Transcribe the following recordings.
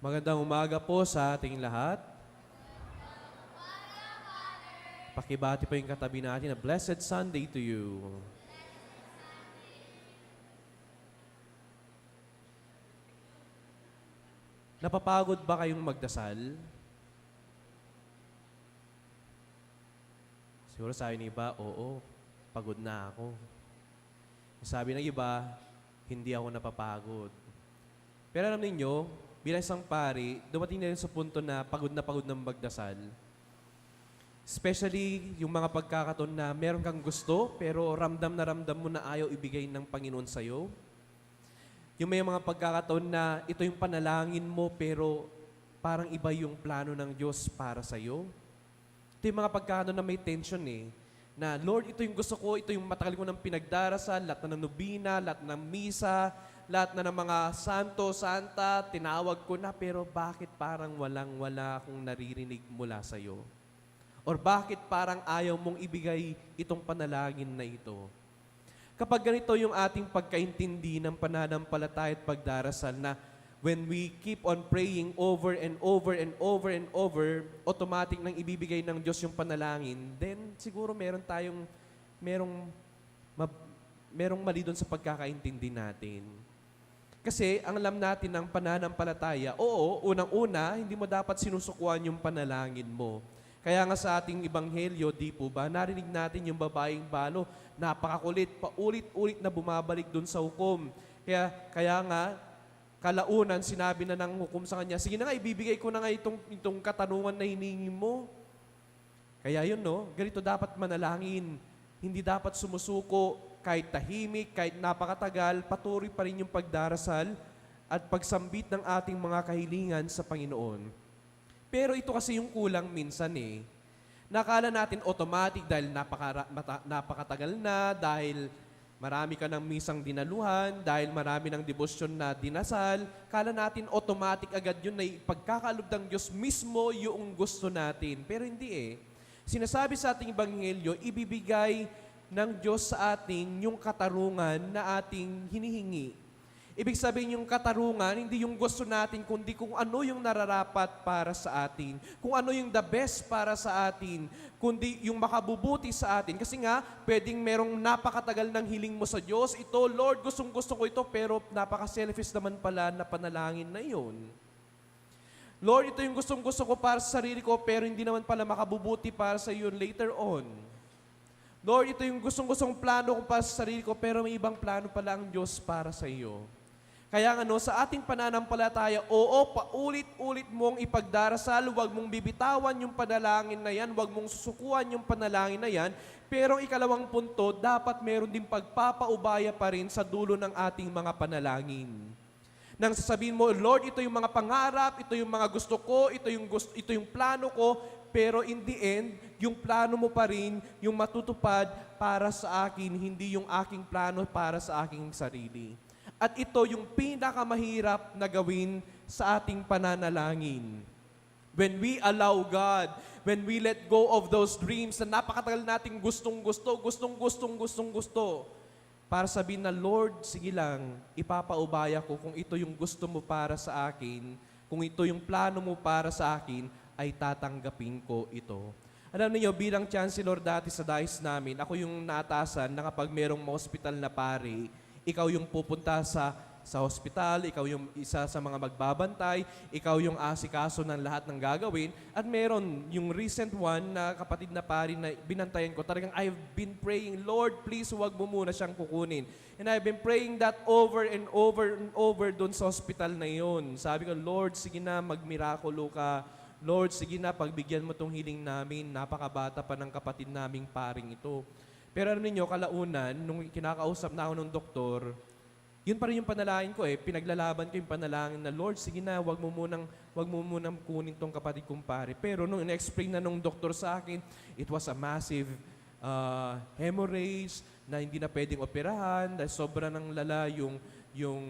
Magandang umaga po sa ating lahat. Pakibati po yung katabi natin na Blessed Sunday to you. Napapagod ba kayong magdasal? Siguro sabi ng iba, oo, pagod na ako. Sabi ng iba, hindi ako napapagod. Pero alam ninyo, bilang isang pari, dumating na rin sa punto na pagod ng magdasal. Especially yung mga pagkakataon na meron kang gusto, pero ramdam na ramdam mo na ayaw ibigay ng Panginoon sa'yo. Yung may mga pagkakataon na ito yung panalangin mo, pero parang iba yung plano ng Diyos para sa'yo. Ito yung mga pagkakataon na may tension na Lord, ito yung gusto ko, ito yung matagal ko ng pinagdarasal, lahat na ng nobina, lahat ng misa, lahat na ng mga santo, santa, tinawag ko na, pero bakit parang walang-wala akong naririnig mula sa'yo? Or bakit parang ayaw mong ibigay itong panalangin na ito? Kapag ganito yung ating pagkaintindi ng pananampalataya at pagdarasal na when we keep on praying over and over and over and over, automatic nang ibibigay ng Diyos yung panalangin, then siguro merong mali doon sa pagkakaintindi natin. Kasi ang alam natin ng pananampalataya, oo, unang-una, hindi mo dapat sinusukuan yung panalangin mo. Kaya nga sa ating ebanghelyo, di po ba, narinig natin yung babaeng balo, napakakulit, paulit-ulit na bumabalik dun sa hukom. Kaya nga, kalaunan, sinabi na ng hukom sa kanya, sige na nga, ibibigay ko na nga itong katanungan na hiningi mo. Kaya yun, no? Ganito dapat manalangin. Hindi dapat sumusuko, kahit tahimik, kahit napakatagal, patuloy pa rin yung pagdarasal at pagsambit ng ating mga kahilingan sa Panginoon. Pero ito kasi yung kulang minsan Nakala natin automatic dahil napakatagal na, dahil marami ka ng misang dinaluhan, dahil marami ng debosyon na dinasal, kala natin automatic agad yun na pagkakalob ng Diyos mismo yung gusto natin. Pero hindi Sinasabi sa ating ebanghelyo, ibibigay ng Diyos sa atin yung katarungan na ating hinihingi. Ibig sabihin yung katarungan, hindi yung gusto natin, kundi kung ano yung nararapat para sa atin. Kung ano yung the best para sa atin, kundi yung makabubuti sa atin. Kasi nga, pwedeng merong napakatagal ng hiling mo sa Diyos. Ito, Lord, gustong-gusto ko ito, pero napaka-selfish naman pala na panalangin na yun. Lord, ito yung gustong-gusto ko para sa sarili ko, pero hindi naman pala makabubuti para sa yun later on. Lord, ito yung gustong-gustong plano ko para sa sarili ko, pero may ibang plano pala ang Diyos para sa iyo. Kaya sa ating pananampalataya, oo, paulit-ulit mong ipagdarasal, huwag mong bibitawan yung panalangin na yan, huwag mong susukuan yung panalangin na yan, pero ikalawang punto, dapat meron din pagpapaubaya pa rin sa dulo ng ating mga panalangin. Nang sasabihin mo, Lord, ito yung mga pangarap, ito yung mga gusto ko, ito yung plano ko, pero in the end, yung plano mo pa rin, yung matutupad para sa akin, hindi yung aking plano para sa aking sarili. At ito yung pinakamahirap na gawin sa ating pananalangin. When we allow God, when we let go of those dreams na napakatagal nating gustong-gusto, para sabihin na, Lord, sige lang, ipapaubaya ko kung ito yung gusto mo para sa akin, kung ito yung plano mo para sa akin, ay tatanggapin ko ito. Alam niyo, bilang chancellor dati sa diocese namin, ako yung naatasan na kapag merong hospital na pari, ikaw yung pupunta sa hospital, ikaw yung isa sa mga magbabantay, ikaw yung asikaso ng lahat ng gagawin. At meron yung recent one na kapatid na pari na binantayan ko, talagang I've been praying, Lord, please huwag mo muna siyang kukunin. And I've been praying that over and over and over doon sa hospital na yun. Sabi ko, Lord, sige na, magmirakulo ka. Lord, sige na, pagbigyan mo tong hiling namin, napakabata pa ng kapatid naming paring ito. Pero alam niyo, kalaunan, nung kinakausap na ako ng doktor, yun pa rin yung panalangin ko pinaglalaban ko yung panalangin na, Lord, sige na, wag mo munang kunin tong kapatid kong pare. Pero nung in-explain na nung doktor sa akin, it was a massive hemorrhage na hindi na pwedeng operahan dahil sobra ng lala yung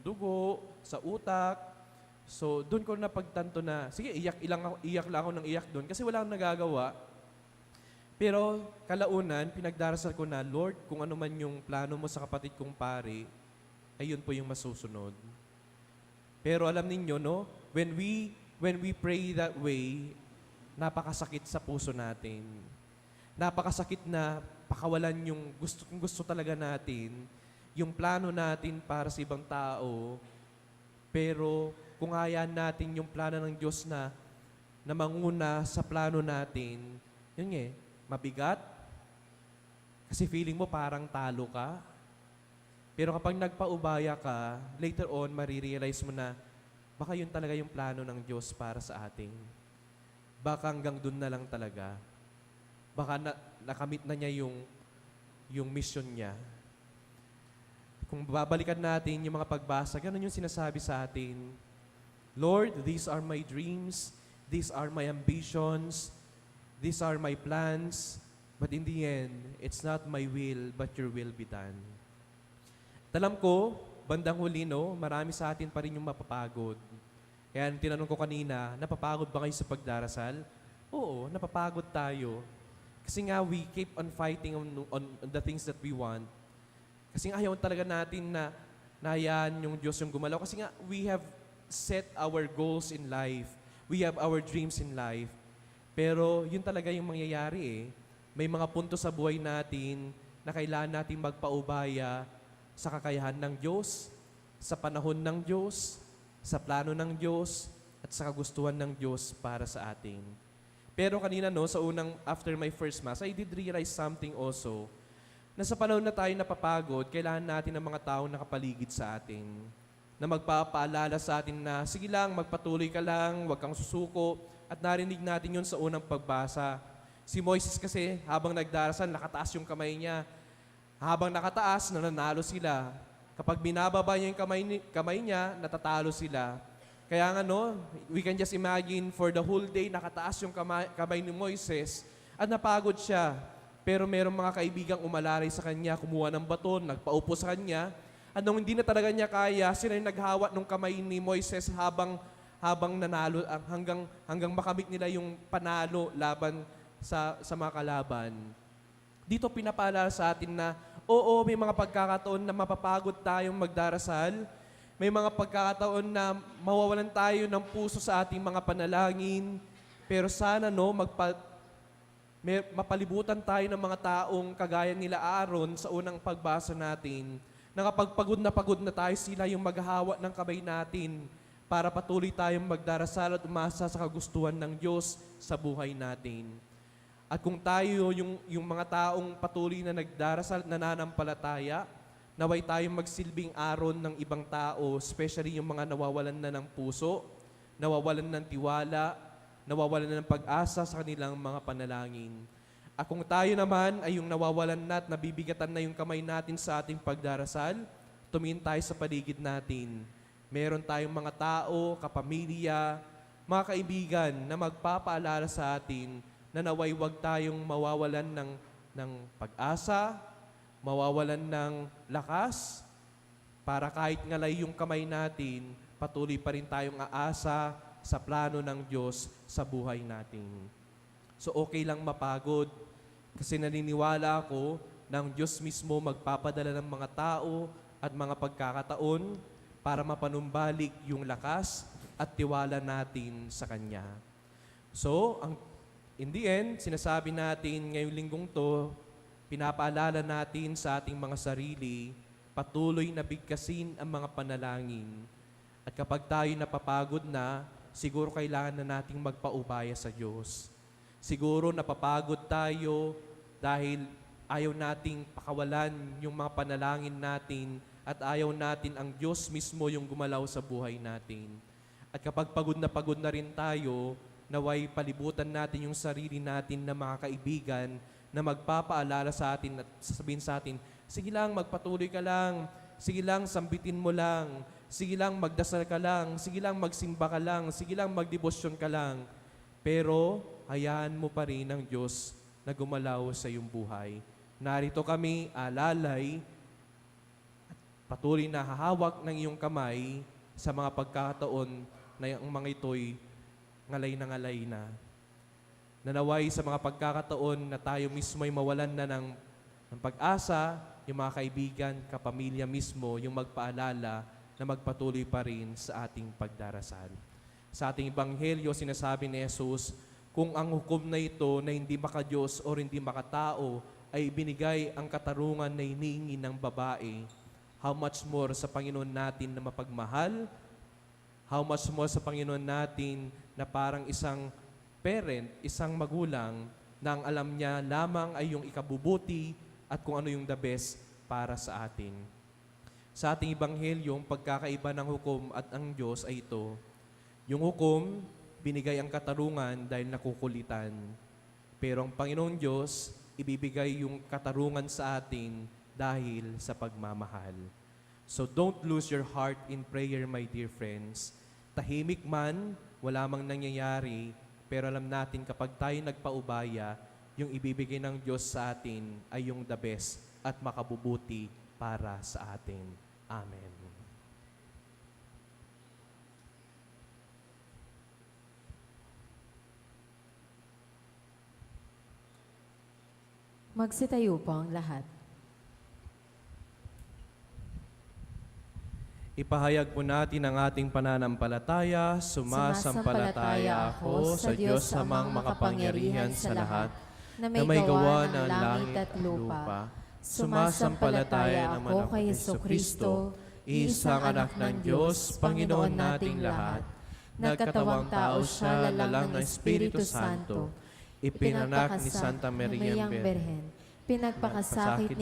dugo sa utak. So, doon ko napagtanto na, sige, iyak lang ako ng iyak doon kasi wala akong nagagawa. Pero kalaunan, pinagdarasal ko na, Lord, kung ano man yung plano mo sa kapatid kong pare, ay yun po yung masusunod. Pero alam ninyo, no, when we pray that way, napakasakit sa puso natin. Napakasakit na pakawalan yung gusto talaga natin, yung plano natin para sa ibang tao, pero kung hayaan natin yung plano ng Diyos na manguna sa plano natin, yun mabigat. Kasi feeling mo parang talo ka. Pero kapag nagpaubaya ka, later on, marirealize mo na baka yun talaga yung plano ng Diyos para sa atin. Baka hanggang dun na lang talaga. Baka nakamit na niya yung mission niya. Kung babalikan natin yung mga pagbasa, ganun yung sinasabi sa atin, Lord, these are my dreams, these are my ambitions, these are my plans, but in the end, it's not my will, but your will be done. Alam ko, bandang huli, no, marami sa atin pa rin yung mapapagod. Kaya tinanong ko kanina, napapagod ba kayo sa pagdarasal? Oo, napapagod tayo. Kasi nga, we keep on fighting on the things that we want. Kasi nga, ayaw talaga natin na yan yung Diyos yung gumalaw. Kasi nga, we have set our goals in life. We have our dreams in life. Pero yun talaga yung mangyayari May mga punto sa buhay natin na kailangan natin magpaubaya sa kakayahan ng Diyos, sa panahon ng Diyos, sa plano ng Diyos, at sa kagustuhan ng Diyos para sa atin. Pero kanina sa unang, after my first Mass, I did realize something also, na sa panahon na tayo napapagod, kailangan natin ng mga taong nakapaligid sa atin, na magpapaalala sa atin na, sige lang, magpatuloy ka lang, huwag kang susuko, at narinig natin yun sa unang pagbasa. Si Moises kasi, habang nagdarasal, nakataas yung kamay niya. Habang nakataas, nananalo sila. Kapag binababa niya yung kamay niya, natatalo sila. Kaya nga we can just imagine for the whole day, nakataas yung kamay ni Moises at napagod siya. Pero merong mga kaibigang umalalay sa kanya, kumuha ng baton, nagpaupo sa kanya. At nung hindi na talaga niya kaya, sila yung naghawat ng kamay ni Moises habang nanalo, hanggang makamit nila yung panalo laban sa mga kalaban. Dito pinapaalala sa atin na, oo, may mga pagkakataon na mapapagod tayong magdarasal. May mga pagkakataon na mawawalan tayo ng puso sa ating mga panalangin. Pero sana mapalibutan tayo ng mga taong kagaya nila Aaron sa unang pagbasa natin, na kapag pagod na tayo, sila yung maghahawak ng kamay natin para patuloy tayong magdarasal at umasa sa kagustuhan ng Diyos sa buhay natin. At kung tayo, yung mga taong patuloy na nagdarasal, nananampalataya, naway tayong magsilbing Aaron ng ibang tao, especially yung mga nawawalan na ng puso, nawawalan ng tiwala, nawawalan na ng pag-asa sa kanilang mga panalangin. At kung tayo naman ay yung nawawalan na at nabibigatan na yung kamay natin sa ating pagdarasal, tumingin tayo sa paligid natin. Meron tayong mga tao, kapamilya, mga kaibigan na magpapaalala sa atin na naway wag tayong mawawalan ng pag-asa, mawawalan ng lakas, para kahit ngalay yung kamay natin, patuloy pa rin tayong aasa sa plano ng Diyos sa buhay natin. So okay lang mapagod, kasi naniniwala ako na ang Diyos mismo magpapadala ng mga tao at mga pagkakataon para mapanumbalik yung lakas at tiwala natin sa Kanya. So, in the end, sinasabi natin ngayong linggong to, pinapaalala natin sa ating mga sarili, patuloy na bigkasin ang mga panalangin. At kapag tayo napapagod na, siguro kailangan na nating magpaubaya sa Diyos. Siguro napapagod tayo dahil ayaw nating pakawalan yung mga panalangin natin at ayaw natin ang Diyos mismo yung gumalaw sa buhay natin. At kapag pagod na rin tayo, naway palibutan natin yung sarili natin na mga kaibigan na magpapaalala sa atin at sasabihin sa atin, sige lang, magpatuloy ka lang, sige lang, sambitin mo lang, sige lang, magdasal ka lang, sige lang, magsimba ka lang, sige lang, magdebosyon ka lang. Pero, hayaan mo pa rin ang Diyos na gumalaw sa iyong buhay. Narito kami, alalay, at patuloy na hahawak ng iyong kamay sa mga pagkakataon na ang mga ito'y ngalay na. Nanaway sa mga pagkakataon na tayo mismo ay mawalan na ng pag-asa, yung mga kaibigan, kapamilya mismo, yung magpaalala na magpatuloy pa rin sa ating pagdarasal. Sa ating Ebanghelyo, sinasabi ni Jesus, kung ang hukom na ito na hindi maka-Diyos o hindi makatao ay binigay ang katarungan na hinihingi ng babae, how much more sa Panginoon natin na mapagmahal, how much more sa Panginoon natin na parang isang parent, isang magulang na ang alam niya lamang ay yung ikabubuti at kung ano yung the best para sa atin. Sa ating Ebanghelyo, yung pagkakaiba ng hukom at ang Diyos ay ito. Yung hukom, binigay ang katarungan dahil nakukulitan. Pero ang Panginoon Diyos, ibibigay yung katarungan sa atin dahil sa pagmamahal. So don't lose your heart in prayer, my dear friends. Tahimik man, wala mang nangyayari, pero alam natin kapag tayo nagpaubaya, yung ibibigay ng Diyos sa atin ay yung the best at makabubuti para sa atin. Amen. Magsitayo po ang lahat. Ipahayag po natin ang ating pananampalataya. Sumasampalataya ako sa Diyos amang makapangyarihan sa lahat, na may gawa ng langit at lupa. Sumasampalataya naman ako kay Jesucristo, isang anak ng Diyos, Panginoon nating lahat. Nagkatawang tao siya, lalang ng Espiritu Santo. Ipinanak ni Santa Maria Birhen, pinagpakasakit